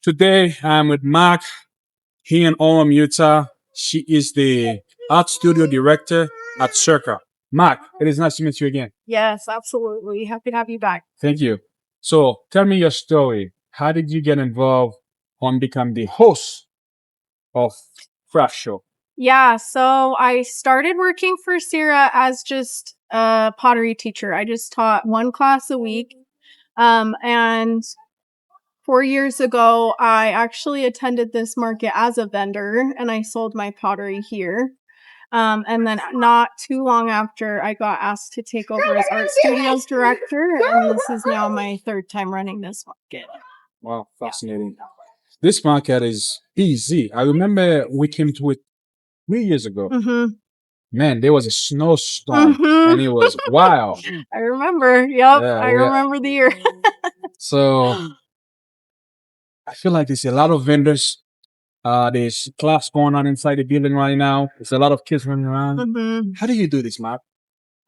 Today I'm with Mack here in Orem, Utah. She is the art studio director at Circa. Mack, it is nice to meet you again. Yes, absolutely. Happy to have you back. Thank you. So tell me your story. How did you get involved on become the host of Craft Show? Yeah, so I started working for Sierra as just a pottery teacher. I just taught one class a week. And 4 years ago, I actually attended this market as a vendor and I sold my pottery here. And then not too long after, I got asked to take over as art studios director. And this is now my third time running this market. Wow, fascinating. This market is easy. I remember we came to it 3 years ago. Mm-hmm. Man, there was a snowstorm Mm-hmm. and it was wild. I remember. Yep. Yeah, I remember the year. so I feel like there's a lot of vendors. There's class going on inside the building right now. There's a lot of kids running around. Mm-hmm. How do you do this, Mark?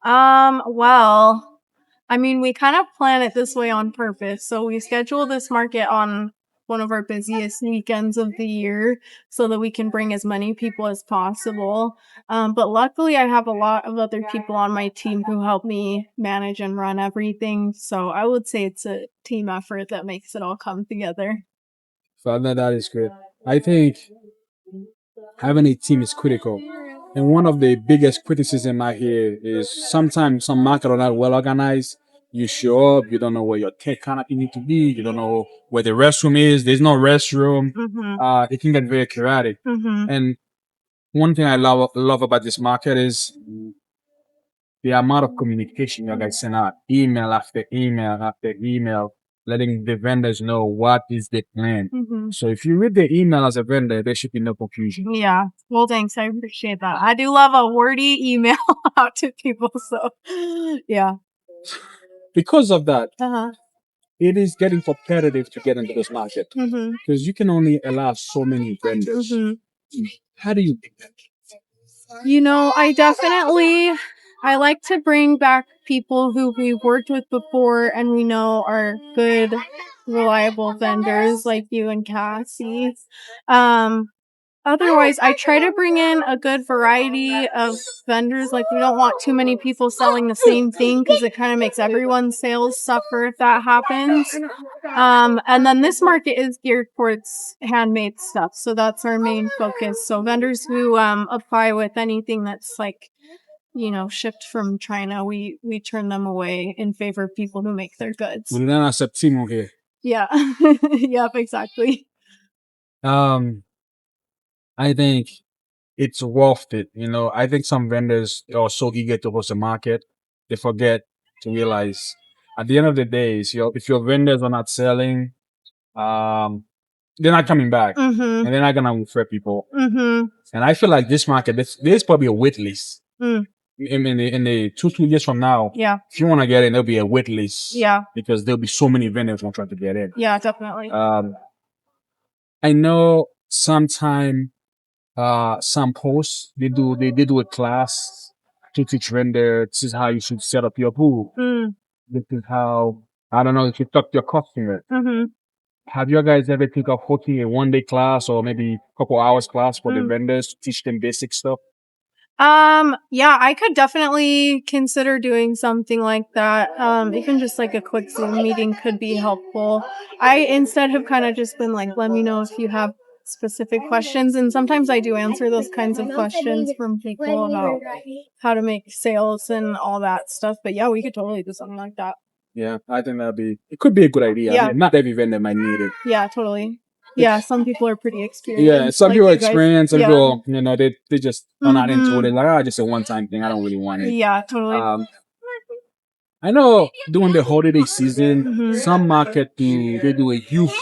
Well, I mean, we kind of plan it this way on purpose. So we schedule this market on one of our busiest weekends of the year so that we can bring as many people as possible. But luckily, I have a lot of other people on my team who help me manage and run everything. So I would say it's a team effort that makes it all come together. So that is great. I think having a team is critical. And one of the biggest criticism I hear is sometimes some market are not well organized. You show up, you don't know where your tech canopy need to be, you don't know where the restroom is, there's no restroom. Mm-hmm. It can get very chaotic. Mm-hmm. And one thing I love about this market is the amount of communication you guys send out, email after email after email, letting the vendors know what is the plan. Mm-hmm. So if you read the email as a vendor, there should be no confusion. Yeah. Well, thanks. I appreciate that. I do love a wordy email out to people. So, yeah. Because of that, Uh-huh. it is getting competitive to get into this market Mm-hmm. because you can only allow so many vendors. Mm-hmm. How do you think that? I like to bring back people who we've worked with before and we know are good, reliable vendors like you and Cassie. Um, Otherwise, I try to bring in a good variety of vendors. Like, we don't want too many people selling the same thing because it kind of makes everyone's sales suffer if that happens. And then this market is geared towards handmade stuff. So that's our main focus. So vendors who apply with anything that's like, shipped from China, we turn them away in favor of people who make their goods. We don't accept Timo here. Yeah. Yep, exactly. Um, I think it's worth it. I think some vendors are so eager to host a market, they forget to realize at the end of the day, if your vendors are not selling, um, they're not coming back Mm-hmm. and they're not gonna refer people. Mm-hmm. And I feel like this market, there's probably a wait list. Mm. In the 2 years from now, Yeah. if you want to get in, there'll be a wait list. Yeah. Because there'll be so many vendors who trying to get in. Yeah, definitely. I know sometime some hosts they do a class to teach vendor. This is how you should set up your booth. Mm. This is how I don't know if you talk to your customer. Mm-hmm. Have you guys ever think of hosting a 1 day class or maybe a couple hours class for the vendors to teach them basic stuff? Yeah, I could definitely consider doing something like that. Even just like a quick Zoom meeting could be helpful. I instead have kind of just been like, let me know if you have specific questions. And sometimes I do answer those kinds of questions from people about how to make sales and all that stuff. But yeah, we could totally do something like that. Yeah, I think it could be a good idea. Yeah. I mean, not every vendor might need it. Yeah, totally. Yeah, some people are pretty experienced. Yeah, some like people are you guys. experienced, some Yeah. people, they just are not into it. Mhm. They're like, just a one-time thing. I don't really want it. Yeah, totally. I know during the holiday season, Mhm. some market they do a youth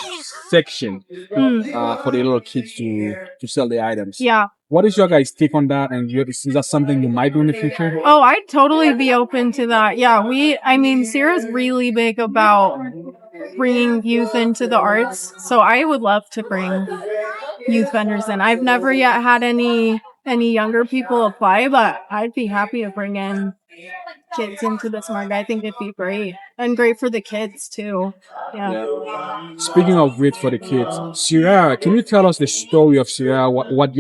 section for the little kids to sell the items. Yeah. What is your guys' take on that? And is that something you might do in the future? Oh, I'd totally be open to that. Yeah, Sierra's really big about bringing youth into the arts. So I would love to bring youth vendors in. I've never yet had any younger people apply, but I'd be happy to bring in kids into this market. I think it'd be great and great for the kids too. Yeah. Yeah. Speaking of great for the kids, Sierra, can you tell us the story of Sierra? What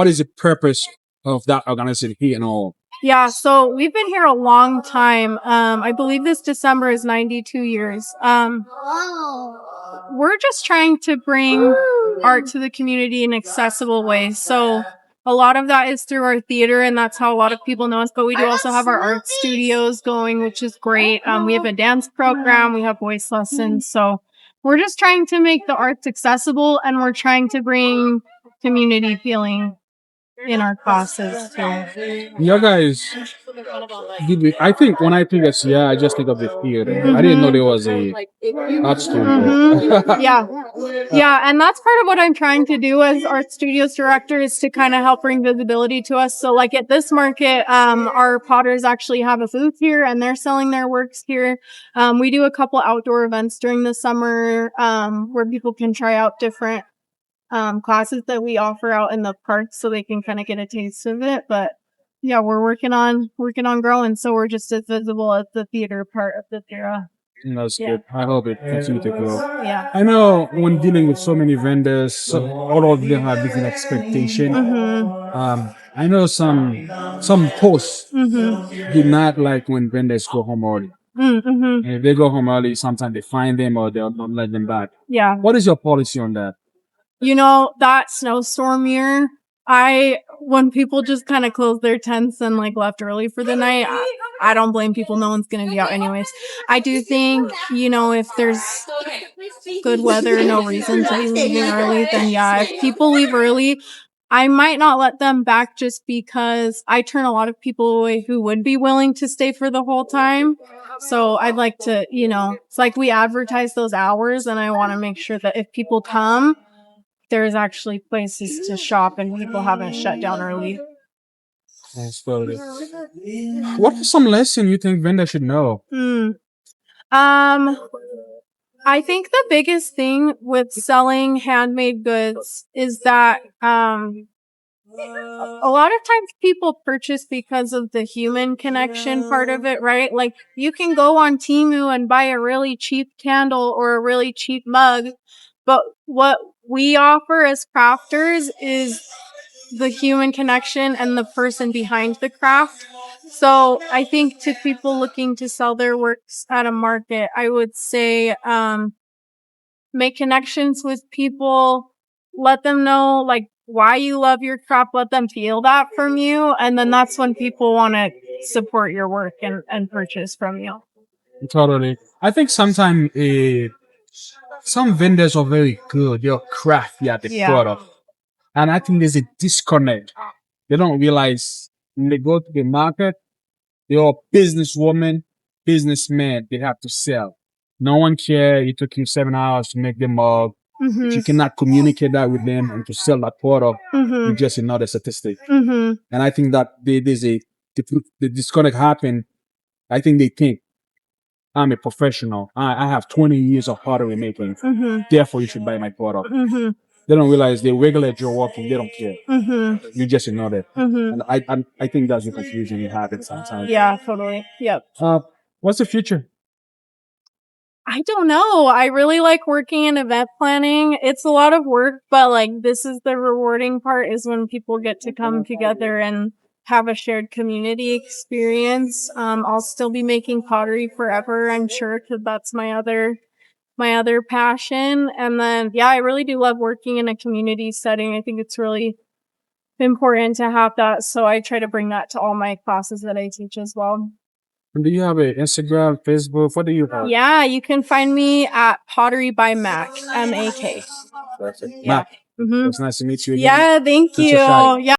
is the purpose of that organization here and all? Yeah, so we've been here a long time. I believe this December is 92 years. We're just trying to bring art to the community in accessible ways. So a lot of that is through our theater, and that's how a lot of people know us. But we do also have our art studios going, which is great. We have a dance program, we have voice lessons. So we're just trying to make the arts accessible, and we're trying to bring community feeling in our classes too. You guys, I think when I think of Sierra, I just think of the theater. I didn't know there was a art studio. Yeah. Yeah, and that's part of what I'm trying to do as art studios director is to kind of help bring visibility to us. So like at this market, our potters actually have a booth here and they're selling their works here. We do a couple outdoor events during the summer, where people can try out different, classes that we offer out in the park so they can kind of get a taste of it. But yeah, we're working on growing. So we're just as visible as the theater part of the Thera. That's good. I hope it continues to grow. Yeah. I know when dealing with so many vendors, all of them have different expectation. I know some hosts do not like when vendors go home early. And if they go home early, sometimes they find them or they'll not let them back. Yeah. What is your policy on that? You know, that snowstorm year, when people just kind of closed their tents and like left early for the night, I don't blame people. No one's going to be out anyways. I do think, you know, if there's good weather, no reason to be leaving early, then yeah, if people leave early, I might not let them back just because I turn a lot of people away who would be willing to stay for the whole time. So I'd like to, you know, it's like we advertise those hours and I want to make sure that if people come, there's actually places to shop and people haven't shut down early. Absolutely. What are some lessons you think vendors should know? I think the biggest thing with selling handmade goods is that a lot of times people purchase because of the human connection part of it, right? Like you can go on Temu and buy a really cheap candle or a really cheap mug, but what we offer as crafters is the human connection and the person behind the craft. So I think to people looking to sell their works at a market, I would say, make connections with people, let them know like why you love your craft, let them feel that from you. And then that's when people want to support your work and purchase from you. Totally. I think sometimes some vendors are very good. They're crafty at the product. And I think there's a disconnect. They don't realize when they go to the market, they're businesswoman, businessman. They have to sell. No one cares. It took you 7 hours to make them mug. If you cannot communicate that with them and to sell that product, you're just another statistic. And I think that there's the disconnect happen. I think they think I'm a professional. I have 20 years of pottery making. Therefore, you should buy my product. They don't realize they regulate your working. They don't care. You just ignore that. And I think that's the confusion you have it sometimes. Yeah, totally. Yep. What's the future? I don't know. I really like working in event planning. It's a lot of work, but like this is the rewarding part is when people get to come together and have a shared community experience. I'll still be making pottery forever, I'm sure, because that's my other passion. And then, yeah, I really do love working in a community setting. I think it's really important to have that. So I try to bring that to all my classes that I teach as well. Do you have an Instagram, Facebook? What do you have? Yeah, you can find me at Pottery by Mack, Mack. Perfect. Yeah. Mack, it was nice to meet you again. Yeah, thank It's you. a shot. Yeah.